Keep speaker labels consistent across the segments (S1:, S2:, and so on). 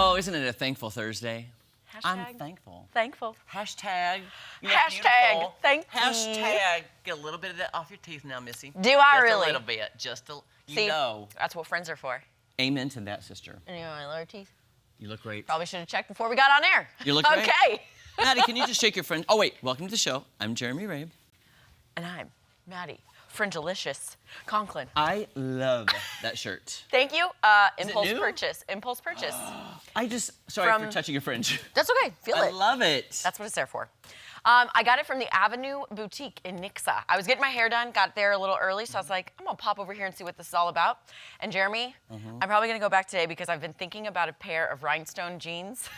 S1: Oh, isn't it a thankful Thursday?
S2: Hashtag
S1: I'm thankful.
S2: Thankful.
S1: Hashtag. You look
S2: Hashtag
S1: beautiful.
S2: thank you.
S1: Hashtag. Get a little bit of that off your teeth now, Missy.
S2: Do I
S1: just
S2: really?
S1: A little bit. Just a. You
S2: See,
S1: know.
S2: that's what friends are for.
S1: Amen to that, sister.
S2: And you know my lower teeth?
S1: You look great.
S2: Probably should have checked before we got on air.
S1: You look great.
S2: Okay.
S1: Maddie, can you just shake your friend? Oh, wait. Welcome to the show. I'm Jeremy Rabe.
S2: And I'm Maddie, Fringelicious Conklin.
S1: I love that shirt.
S2: Thank you.
S1: Is it
S2: Impulse
S1: new?
S2: purchase. Impulse purchase.
S1: Sorry
S2: From-
S1: for touching your fringe.
S2: That's okay. Feel
S1: I
S2: it.
S1: love it.
S2: That's what it's there for. I got it from the Avenue Boutique in Nixa. I was getting my hair done, got there a little early, so I was like, I'm gonna pop over here and see what this is all about. And Jeremy, I'm probably gonna go back today because I've been thinking about a pair of rhinestone jeans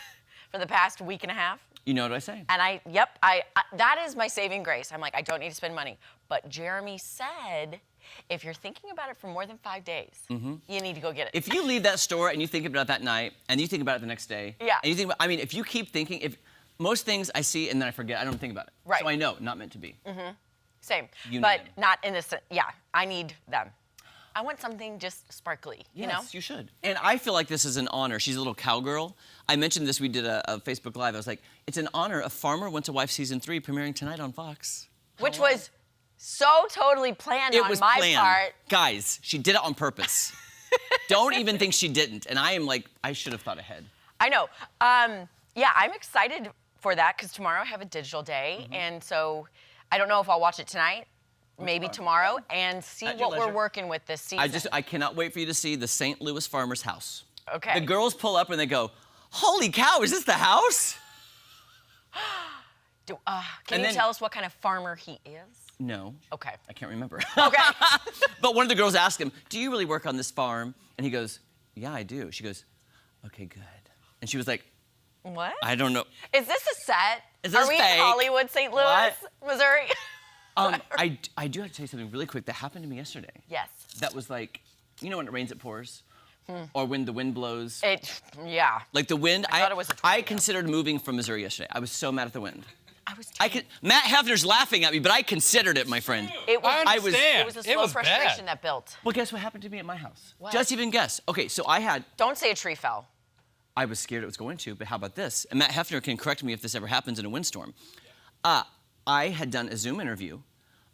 S2: for the past week and a half.
S1: You know what I say?
S2: And I that is my saving grace. I'm like, I don't need to spend money. But Jeremy said, if you're thinking about it for more than 5 days, you need to go get it.
S1: If you leave that store and you think about it that night, and you think about it the next day,
S2: Yeah.
S1: and you think about, I mean, if you keep thinking, most things I see and then I forget, I don't think about it.
S2: Right.
S1: So I know, not meant to be.
S2: Same.
S1: You need
S2: but
S1: them.
S2: not innocent. Yeah, I need them. I want something just sparkly, you know?
S1: Yes, you should. And I feel like this is an honor. She's a little cowgirl. I mentioned this, we did a Facebook Live. I was like, it's an honor. A Farmer Went to Wife Season 3 premiering tonight on Fox.
S2: Which was so totally planned
S1: It
S2: on
S1: was
S2: my
S1: planned.
S2: part.
S1: Guys, she did it on purpose. Don't even think she didn't. And I am like, I should have thought ahead.
S2: I know. Yeah, I'm excited for that because tomorrow I have a digital day. And so I don't know if I'll watch it tonight, maybe tomorrow, and see
S1: At your
S2: what we're
S1: leisure.
S2: working with this season.
S1: I cannot wait for you to see the St. Louis farmer's house.
S2: Okay.
S1: The girls pull up and they go, holy cow, is this the house?
S2: Can
S1: And
S2: you
S1: then-
S2: tell us what kind of farmer he is?
S1: No.
S2: Okay.
S1: I can't remember.
S2: Okay.
S1: But one of the girls asked him, do you really work on this farm? And he goes, yeah, I do. She goes, okay, good. And she was like,
S2: What?
S1: I don't know.
S2: Is this a set?
S1: Is this
S2: Are we
S1: fake?
S2: in Hollywood, St. Louis,
S1: What?
S2: Missouri?
S1: I do have to tell you something really quick that happened to me yesterday.
S2: Yes.
S1: That was like, you know when it rains, it pours? Or when the wind blows?
S2: Yeah.
S1: Like the wind,
S2: I thought it was a
S1: I
S2: tornado.
S1: considered moving from Missouri yesterday. I was so mad at the wind.
S2: I was.
S1: Matt Hefner's laughing at me, but I considered it, my friend.
S2: It was.
S3: I understand.
S2: It was a
S3: It
S2: slow
S3: was
S2: frustration
S3: bad.
S2: that built.
S1: Well, guess what happened to me at my house?
S2: What?
S1: Just even guess. Okay, so
S2: Don't say a tree fell.
S1: I was scared it was going to, but how about this? And Matt Hefner can correct me if this ever happens in a windstorm. I had done a Zoom interview.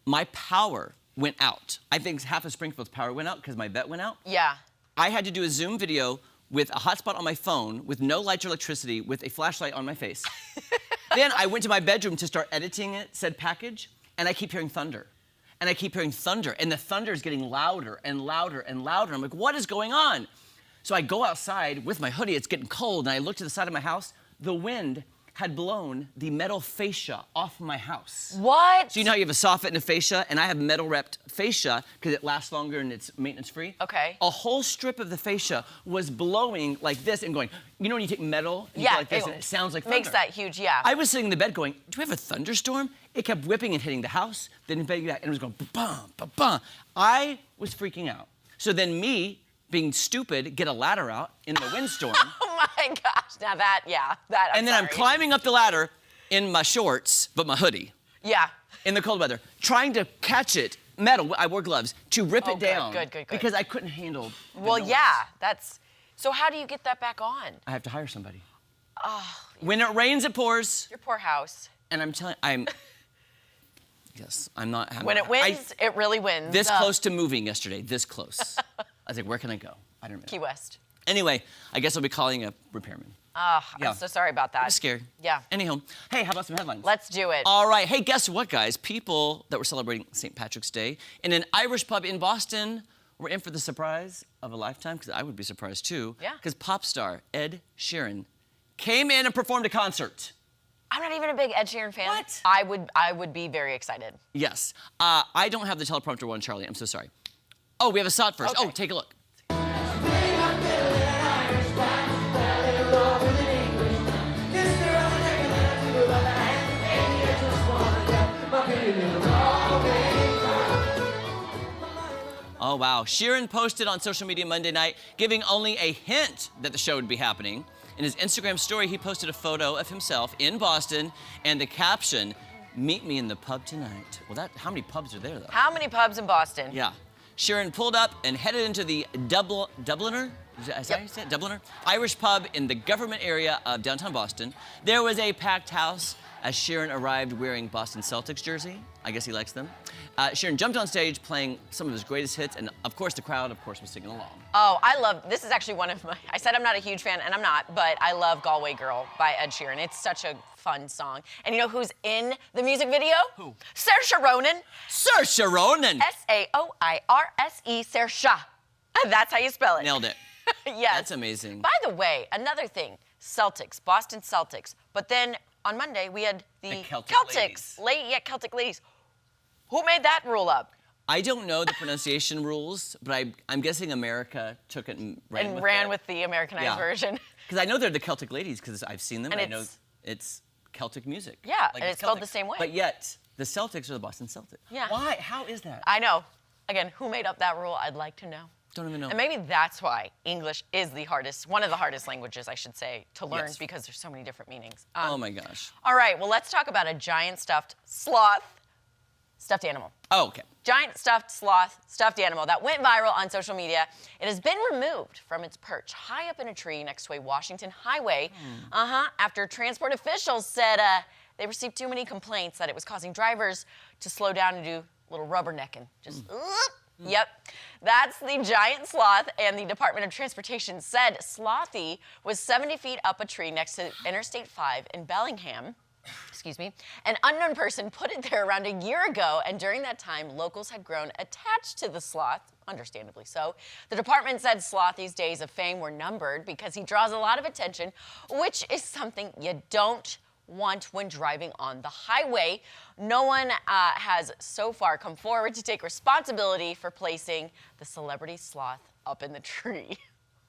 S1: My power went out. I think half of Springfield's power went out because my vet went out.
S2: Yeah.
S1: I had to do a Zoom video with a hotspot on my phone, with no lights or electricity, with a flashlight on my face. Then I went to my bedroom to start editing it, said package, and I keep hearing thunder. And I keep hearing thunder, and the thunder is getting louder and louder and louder. I'm like, what is going on? So I go outside with my hoodie, it's getting cold, and I look to the side of my house. The wind had blown the metal fascia off my house.
S2: What?
S1: So you know how you have a soffit and a fascia, and I have metal wrapped fascia because it lasts longer and it's maintenance free?
S2: Okay.
S1: A whole strip of the fascia was blowing like this and going, you know when you take metal and you
S2: Yeah,
S1: go like this and it sounds like thunder?
S2: Makes that huge, yeah.
S1: I was sitting in the bed going, do we have a thunderstorm? It kept whipping and hitting the house, then hitting back, and it was going ba-bum, ba-bum. I was freaking out. So then me, being stupid, get a ladder out in the windstorm.
S2: Oh my gosh. Now that, yeah. That.
S1: And then I'm
S2: sorry.
S1: climbing up the ladder in my shorts, but my hoodie.
S2: Yeah.
S1: In the cold weather, trying to catch it, metal, I wore gloves, to rip
S2: Oh,
S1: it down.
S2: good.
S1: Because I couldn't handle the
S2: Well,
S1: noise.
S2: yeah. That's. So how do you get that back on?
S1: I have to hire somebody. When it rains, it pours.
S2: Your poor house.
S1: And I'm telling yes, I'm not.
S2: When it wins, it really wins.
S1: This close to moving yesterday, this close. I was like, where can I go? I don't know.
S2: Key West.
S1: Anyway, I guess I'll be calling a repairman.
S2: I'm so sorry about that.
S1: I'm scared.
S2: Yeah.
S1: Anyhow, hey, how about some headlines?
S2: Let's do it.
S1: All right. Hey, guess what, guys? People that were celebrating St. Patrick's Day in an Irish pub in Boston were in for the surprise of a lifetime, because I would be surprised too.
S2: Yeah.
S1: Because pop star Ed Sheeran came in and performed a concert.
S2: I'm not even a big Ed Sheeran fan.
S1: What?
S2: I would be very excited.
S1: Yes. I don't have the teleprompter one, Charlie. I'm so sorry. Oh, we have a shot first.
S2: Okay.
S1: Oh, take a look. Oh, wow. Sheeran posted on social media Monday night, giving only a hint that the show would be happening. In his Instagram story, he posted a photo of himself in Boston and the caption, "Meet me in the pub tonight." Well, how many pubs are there, though?
S2: How many pubs in Boston?
S1: Yeah. Sheeran pulled up and headed into the Dubliner Is that how you say it? Dubliner? Irish pub in the government area of downtown Boston. There was a packed house as Sheeran arrived wearing Boston Celtics jersey. I guess he likes them. Sheeran jumped on stage playing some of his greatest hits, and of course the crowd, was singing along.
S2: Oh, this is actually one of my, I said I'm not a huge fan, and I'm not, but I love Galway Girl by Ed Sheeran. It's such a fun song. And you know who's in the music video?
S1: Who?
S2: Saoirse Ronan.
S1: Saoirse Ronan!
S2: Saoirse, Saoirse. That's how you spell it.
S1: Nailed it.
S2: Yes.
S1: That's amazing.
S2: By the way, another thing, Celtics, Boston Celtics. But then on Monday, we had the
S1: Celtics ladies.
S2: Celtic ladies. Who made that rule up?
S1: I don't know the pronunciation rules, but I'm guessing America took it and
S2: ran with the Americanized version.
S1: Because I know they're the Celtic ladies because I've seen them.
S2: And
S1: I know it's Celtic music.
S2: Yeah,
S1: like
S2: and it's spelled the same way.
S1: But yet, the Celtics are the Boston Celtics.
S2: Yeah.
S1: Why? How is that?
S2: I know. Again, who made up that rule? I'd like to know.
S1: Don't even know.
S2: And maybe that's why English is the hardest, one of the hardest languages, I should say, to learn because there's so many different meanings.
S1: Oh my gosh.
S2: All right, well, let's talk about a giant stuffed animal.
S1: Oh, okay.
S2: Giant stuffed animal that went viral on social media. It has been removed from its perch high up in a tree next to a Washington highway. After transport officials said they received too many complaints that it was causing drivers to slow down and do a little rubbernecking. Just, Yep, that's the giant sloth, and the Department of Transportation said Slothy was 70 feet up a tree next to Interstate 5 in Bellingham. Excuse me. An unknown person put it there around a year ago, and during that time, locals had grown attached to the sloth, understandably so. The department said Slothy's days of fame were numbered because he draws a lot of attention, which is something you don't want when driving on the highway. No one has so far come forward to take responsibility for placing the celebrity sloth up in the tree.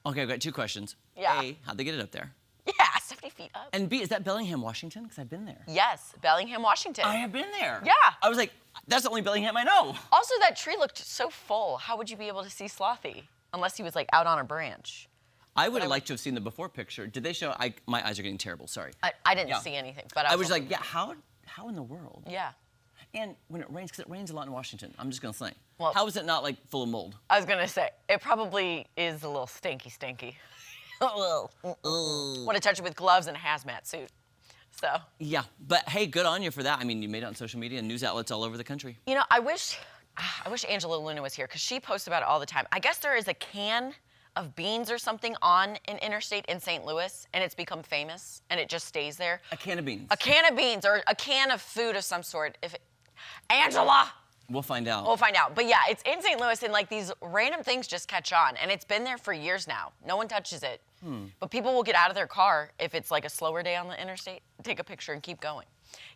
S1: Okay, I've got two questions.
S2: Yeah.
S1: A, how'd they get it up there?
S2: Yeah, 70 feet up.
S1: And B, is that Bellingham, Washington? Because I've been there.
S2: Yes, Bellingham, Washington.
S1: I have been there.
S2: Yeah.
S1: I was like, that's the only Bellingham I know.
S2: Also, that tree looked so full. How would you be able to see Slothy? Unless he was like out on a branch.
S1: I would have liked to have seen the before picture. Did they show? My eyes are getting terrible. Sorry.
S2: I didn't see anything, but
S1: I was like, yeah. How in the world?
S2: Yeah.
S1: And when it rains, because it rains a lot in Washington. I'm just gonna say.
S2: Well,
S1: how is it not like full of mold?
S2: I was gonna say it probably is a little stinky. Want to touch it with gloves and a hazmat suit. So.
S1: Yeah, but hey, good on you for that. I mean, you made it on social media and news outlets all over the country.
S2: You know, I wish Angela Luna was here because she posts about it all the time. I guess there is a can of beans or something on an interstate in St. Louis, and it's become famous, and it just stays there.
S1: A can of beans.
S2: A can of beans or a can of food of some sort. Angela!
S1: We'll find out.
S2: We'll find out. But yeah, it's in St. Louis, and like these random things just catch on, and it's been there for years now. No one touches it. But people will get out of their car if it's like a slower day on the interstate, take a picture and keep going.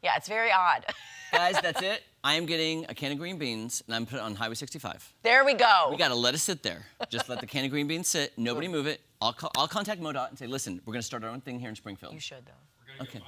S2: Yeah, it's very odd.
S1: Guys, that's it. I am getting a can of green beans, and I'm putting it on Highway 65.
S2: There we go.
S1: We gotta let it sit there. Just let the can of green beans sit. Nobody move it. I'll contact MoDOT and say, listen, we're gonna start our own thing here in Springfield.
S2: You should, though.
S1: Okay.